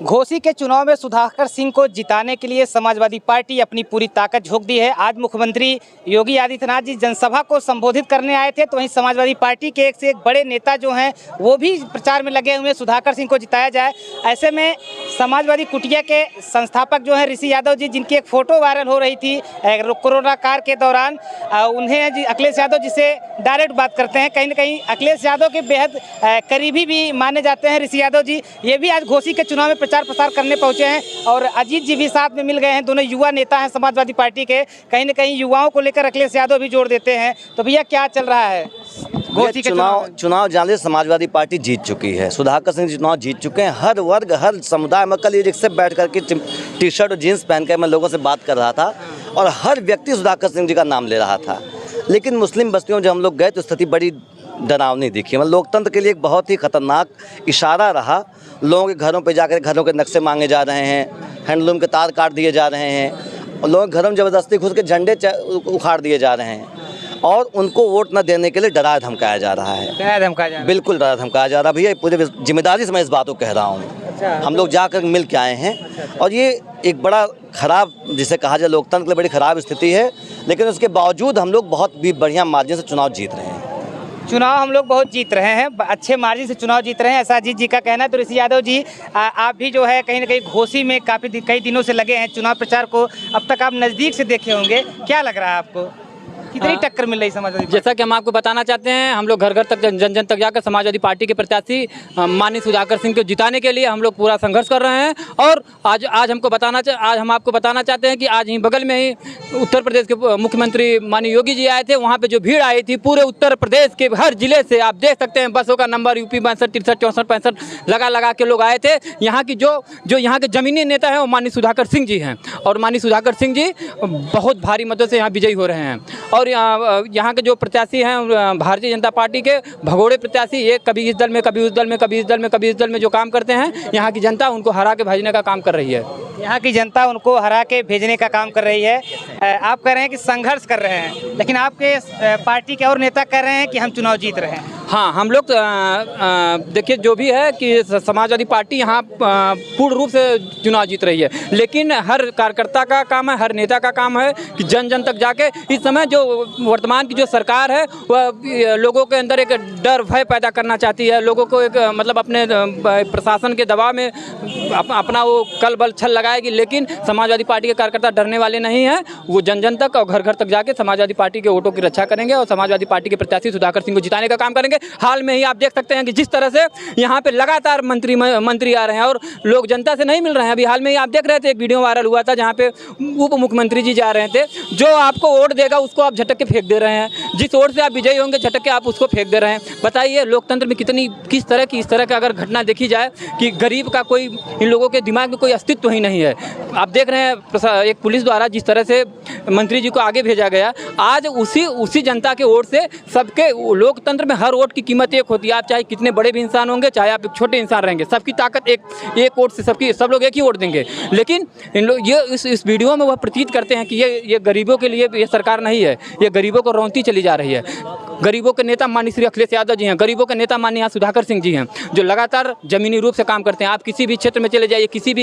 घोसी के चुनाव में सुधाकर सिंह को जिताने के लिए समाजवादी पार्टी अपनी पूरी ताकत झोंक दी है। आज मुख्यमंत्री योगी आदित्यनाथ जी जनसभा को संबोधित करने आए थे, तो वहीं समाजवादी पार्टी के एक से एक बड़े नेता जो हैं वो भी प्रचार में लगे हुए हैं सुधाकर सिंह को जिताया जाए। ऐसे में समाजवादी कुटिया के संस्थापक जो हैं ऋषि यादव जी, जिनकी एक फ़ोटो वायरल हो रही थी कोरोना काल के दौरान, उन्हें अखिलेश यादव जिसे डायरेक्ट बात करते हैं, कहीं ना कहीं अखिलेश यादव के बेहद करीबी भी माने जाते हैं ऋषि यादव जी। ये भी आज घोसी के चुनाव में प्रचार प्रसार करने पहुंचे हैं और अजीत जी भी साथ में मिल गए हैं। दोनों युवा नेता हैं समाजवादी पार्टी के, कहीं ना कहीं युवाओं को लेकर अखिलेश यादव भी जोड़ देते हैं। तो भैया क्या चल रहा है घोसी के चुनाव जाने समाजवादी पार्टी जीत चुकी है। सुधाकर सिंह चुनाव जीत चुके हैं। हर वर्ग हर समुदाय में कल रिक्शे बैठ करके टी शर्ट और जीन्स पहन कर मैं लोगों से बात कर रहा था और हर व्यक्ति सुधाकर सिंह जी का नाम ले रहा था। लेकिन मुस्लिम बस्तियों जब हम लोग गए तो स्थिति बड़ी डरावनी दिखी। मतलब लोकतंत्र के लिए एक बहुत ही खतरनाक इशारा रहा। लोगों के घरों पे जाकर घरों के नक्शे मांगे जा रहे हैं, हैंडलूम के तार काट दिए जा रहे हैं और लोगों के घरों में ज़बरदस्ती घुस के झंडे उखाड़ दिए जा रहे हैं और उनको वोट न देने के लिए डराया धमकाया जा रहा है। बिल्कुल डराया धमकाया जा रहा है भैया। पूरे जिम्मेदारी से मैं इस बात को कह रहा हूँ। हम लोग जाकर मिल के आए हैं और ये एक बड़ा ख़राब, जिसे कहा जाए लोकतंत्र के लिए बड़ी ख़राब स्थिति है, लेकिन उसके बावजूद हम लोग बहुत भी बढ़िया मार्जिन से चुनाव जीत रहे हैं। चुनाव हम लोग बहुत जीत रहे हैं, अच्छे मार्जिन से चुनाव जीत रहे हैं, ऐसा अजीत जी का कहना है। तो ऋषि यादव जी, आप भी जो है कहीं ना कहीं घोसी में कई दिनों से लगे हैं चुनाव प्रचार को, अब तक आप नज़दीक से देखे होंगे, क्या लग रहा है आपको, कितनी टक्कर मिल रही समाजवादी? जैसा कि हम आपको बताना चाहते हैं, हम लोग घर घर तक जन जन तक जाकर समाजवादी पार्टी के प्रत्याशी माननीय सुधाकर सिंह को जिताने के लिए हम लोग पूरा संघर्ष कर रहे हैं। और आज हम आपको बताना चाहते हैं कि आज ही बगल में ही उत्तर प्रदेश के मुख्यमंत्री माननीय योगी जी आए थे। वहाँ पे जो भीड़ आई थी पूरे उत्तर प्रदेश के हर जिले से, आप देख सकते हैं बसों का नंबर यूपी 62, 63, 64, 65 लगा के लोग आए थे। यहाँ की जो यहाँ के जमीनी नेता हैं वो माननीय सुधाकर सिंह जी हैं और माननीय सुधाकर सिंह जी बहुत भारी मतों से यहाँ विजयी हो रहे हैं। और यहाँ के जो प्रत्याशी हैं भारतीय जनता पार्टी के भगोड़े प्रत्याशी, ये कभी इस दल में कभी उस दल में, कभी इस दल में कभी इस दल में जो काम करते हैं, यहाँ की जनता उनको हरा के भेजने का काम कर रही है। यहाँ की जनता उनको हरा के भेजने का काम कर रही है। आप कह रहे हैं कि संघर्ष कर रहे हैं, लेकिन आपके पार्टी के और नेता कह रहे हैं कि हम चुनाव जीत रहे हैं। हाँ, हम लोग देखिए जो भी है कि समाजवादी पार्टी यहाँ पूर्ण रूप से चुनाव जीत रही है, लेकिन हर कार्यकर्ता का काम है, हर नेता का काम है कि जन जन तक जाके इस समय जो वर्तमान की जो सरकार है वह लोगों के अंदर एक डर भय पैदा करना चाहती है। लोगों को एक मतलब अपने प्रशासन के दबाव में अपना वो कल बल छल लगाएगी, लेकिन समाजवादी पार्टी के कार्यकर्ता डरने वाले नहीं हैं। वो जन जन तक और घर घर तक जाके समाजवादी पार्टी के वोटों की रक्षा करेंगे और समाजवादी पार्टी के प्रत्याशी सुधाकर सिंह को जिताने का काम करेंगे। हाल में ही आप देख सकते हैं कि जिस तरह से यहाँ पे लगातार मंत्री आ रहे हैं और लोग जनता से नहीं मिल रहे हैं। अभी हाल में ही आप देख रहे थे एक वीडियो वायरल हुआ था जहाँ पे उप मुख्यमंत्री जी जा रहे थे। जो आपको वोट देगा उसको आप झटक के फेंक दे रहे हैं, जिस वोट से आप विजयी होंगे झटक के आप उसको फेंक दे रहे हैं। बताइए लोकतंत्र में किस तरह की अगर घटना देखी जाए कि गरीब का कोई, इन लोगों के दिमाग में कोई अस्तित्व ही नहीं है। आप देख रहे हैं एक पुलिस द्वारा जिस तरह से मंत्री जी को आगे भेजा गया, आज उसी जनता के वोट से सबके, लोकतंत्र में हर वोट की कीमत एक होती है। आप चाहे कितने बड़े भी इंसान होंगे, चाहे आप एक छोटे इंसान रहेंगे, सबकी ताकत एक वोट से सब लोग एक ही वोट देंगे। लेकिन इन लोग ये इस वीडियो में वह प्रतीत करते हैं कि ये गरीबों के लिए ये सरकार नहीं है, ये गरीबों को रौंदती चली जा रही है। गरीबों के नेता माननीय श्री अखिलेश यादव जी हैं, गरीबों के नेता माननीय सुधाकर सिंह जी हैं, जो लगातार जमीनी रूप से काम करते हैं। आप किसी भी क्षेत्र में चले जाइए, किसी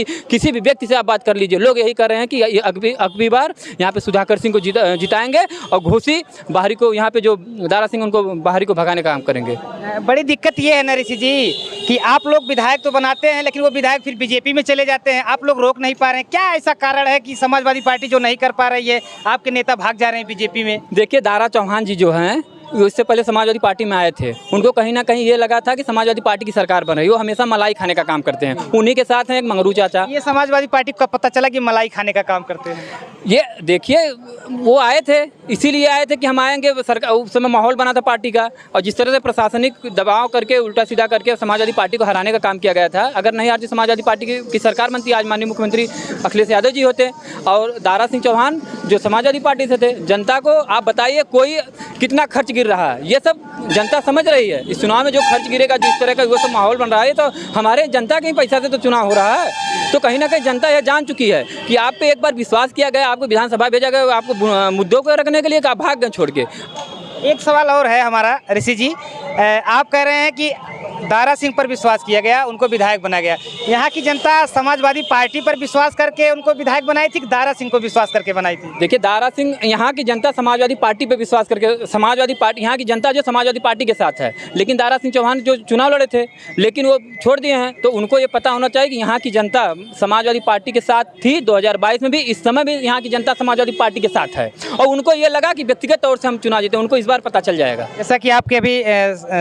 भी व्यक्ति से आप बात कर लीजिए, लोग यही कर रहे हैं कि अगली बार यहाँ पे सुधाकर सिंह को जिताएंगे और घोसी बाहरी को, यहाँ पे जो दारा सिंह उनको बाहरी को भगाने का काम करेंगे। बड़ी दिक्कत ये है ना ऋषि जी कि आप लोग विधायक तो बनाते हैं, लेकिन वो विधायक फिर बीजेपी में चले जाते हैं, आप लोग रोक नहीं पा रहे हैं। क्या ऐसा कारण है कि समाजवादी पार्टी जो नहीं कर पा रही है, आपके नेता भाग जा रहे हैं बीजेपी में? देखिए दारा चौहान जी जो हैं इससे पहले समाजवादी पार्टी में आए थे। उनको कहीं ना कहीं ये लगा था कि समाजवादी पार्टी की सरकार बन रही है। वो हमेशा मलाई खाने का काम करते हैं। उन्हीं के साथ हैं एक मंगरू चाचा। ये समाजवादी पार्टी को पता चला कि मलाई खाने का काम करते हैं? ये देखिए वो आए थे, इसीलिए आए थे कि हम आएंगे। सरकार उस समय माहौल बना था पार्टी का, और जिस तरह से प्रशासनिक दबाव करके उल्टा सीधा करके समाजवादी पार्टी को हराने का काम किया गया था। अगर नहीं आज समाजवादी पार्टी की सरकार बनती, आज माननीय मुख्यमंत्री अखिलेश यादव जी होते और दारा सिंह चौहान जो समाजवादी पार्टी से थे। जनता को आप बताइए कोई कितना खर्च गिर रहा है, ये सब जनता समझ रही है। इस चुनाव में जो खर्च गिरेगा, जिस तरह का वो सब माहौल बन रहा है, तो हमारे जनता के ही पैसा से तो चुनाव हो रहा है। तो कहीं ना कहीं जनता यह जान चुकी है कि आप पे एक बार विश्वास किया गया, आपको विधानसभा भेजा गया, आपको मुद्दों को रखने के लिए, आप भाग गए छोड़ के। एक सवाल और है हमारा ऋषि जी, आप कह रहे हैं कि दारा सिंह पर विश्वास किया गया, उनको विधायक बनाया गया। यहाँ की जनता समाजवादी पार्टी पर विश्वास करके उनको विधायक बनाई थी कि दारा सिंह को विश्वास करके बनाई थी? देखिए, दारा सिंह, यहाँ की जनता समाजवादी पार्टी पे विश्वास करके, समाजवादी पार्टी, यहाँ की जनता जो समाजवादी पार्टी के साथ है, लेकिन दारा सिंह चौहान जो चुनाव लड़े थे लेकिन वो छोड़ दिए हैं, तो उनको ये पता होना चाहिए कि यहाँ की जनता समाजवादी पार्टी के साथ थी 2022 में भी, इस समय भी यहाँ की जनता समाजवादी पार्टी के साथ है, और उनको ये लगा कि व्यक्तिगत तौर से हम चुनाव जीते, उनको इस बार पता चल जाएगा। जैसा कि आपके अभी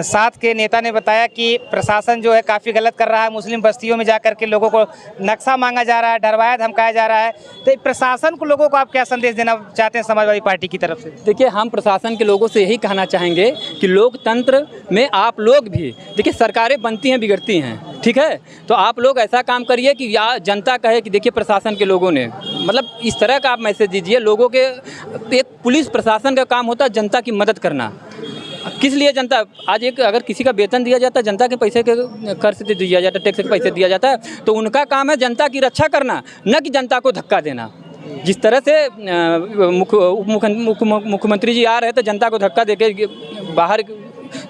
साथ के नेता ने बताया कि प्रशासन जो है काफ़ी गलत कर रहा है, मुस्लिम बस्तियों में जाकर के लोगों को नक्शा मांगा जा रहा है, डरवाया धमकाया जा रहा है, तो प्रशासन को, लोगों को आप क्या संदेश देना चाहते हैं समाजवादी पार्टी की तरफ से? देखिए, हम प्रशासन के लोगों से यही कहना चाहेंगे कि लोकतंत्र में आप लोग भी, देखिए, सरकारें बनती हैं बिगड़ती हैं, ठीक है, तो आप लोग ऐसा काम करिए कि या जनता कहे कि देखिए प्रशासन के लोगों ने, मतलब इस तरह का आप मैसेज दीजिए लोगों के। एक पुलिस प्रशासन का काम होता है जनता की मदद करना। किस लिए जनता, आज एक अगर किसी का वेतन दिया जाता है जनता के पैसे के खर्च से दिया जाता है, टैक्स के पैसे दिया जाता है, तो उनका काम है जनता की रक्षा करना, न कि जनता को धक्का देना। जिस तरह से मुख्यमंत्री जी आ रहे थे जनता को धक्का देके बाहर,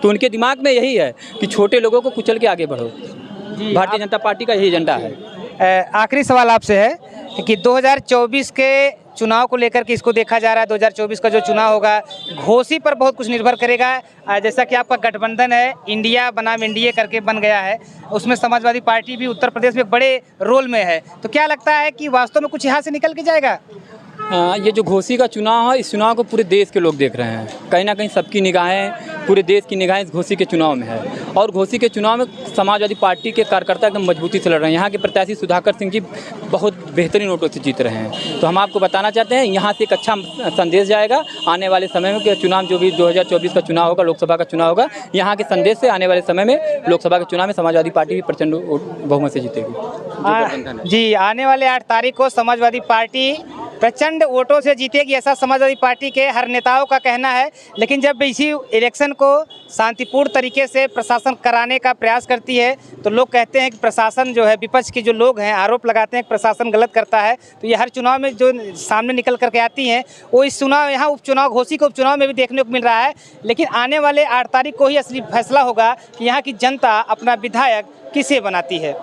तो उनके दिमाग में यही है कि छोटे लोगों को कुचल के आगे बढ़ो। भारतीय जनता पार्टी का यही एजेंडा है। आखिरी सवाल आपसे है कि 2024 के चुनाव को लेकर के इसको देखा जा रहा है, 2024 का जो चुनाव होगा घोषी पर बहुत कुछ निर्भर करेगा। जैसा कि आपका गठबंधन है, इंडिया बनाम एनडीए करके बन गया है, उसमें समाजवादी पार्टी भी उत्तर प्रदेश में बड़े रोल में है, तो क्या लगता है कि वास्तव में कुछ यहाँ से निकल के जाएगा? ये जो घोसी का चुनाव है, इस चुनाव को पूरे देश के लोग देख रहे हैं। कहीं ना कहीं सबकी निगाहें, पूरे देश की निगाहें इस घोसी के चुनाव में है, और घोसी के चुनाव में समाजवादी पार्टी के कार्यकर्ता एकदम मजबूती से लड़ रहे हैं। यहाँ के प्रत्याशी सुधाकर सिंह जी बहुत बेहतरीन वोटों से जीत रहे हैं। तो हम आपको बताना चाहते हैं, यहाँ से एक अच्छा संदेश जाएगा आने वाले समय में कि चुनाव जो भी 2024 का चुनाव होगा, लोकसभा का चुनाव होगा, यहाँ के संदेश से आने वाले समय में लोकसभा के चुनाव में समाजवादी पार्टी भी प्रचंड बहुमत से जीतेगी। जी, आने वाले 8 तारीख को समाजवादी पार्टी प्रचंड वोटों से जीतेगी, ऐसा समाजवादी पार्टी के हर नेताओं का कहना है। लेकिन जब इसी इलेक्शन को शांतिपूर्ण तरीके से प्रशासन कराने का प्रयास करती है, तो लोग कहते हैं कि प्रशासन जो है, विपक्ष के जो लोग हैं आरोप लगाते हैं कि प्रशासन गलत करता है। तो ये हर चुनाव में जो सामने निकल करके आती हैं, वो इस चुनाव, यहाँ उपचुनाव, घोसी के उपचुनाव में भी देखने को मिल रहा है। लेकिन आने वाले 8 तारीख को ही असली फैसला होगा कि यहाँ की जनता अपना विधायक किसे बनाती है।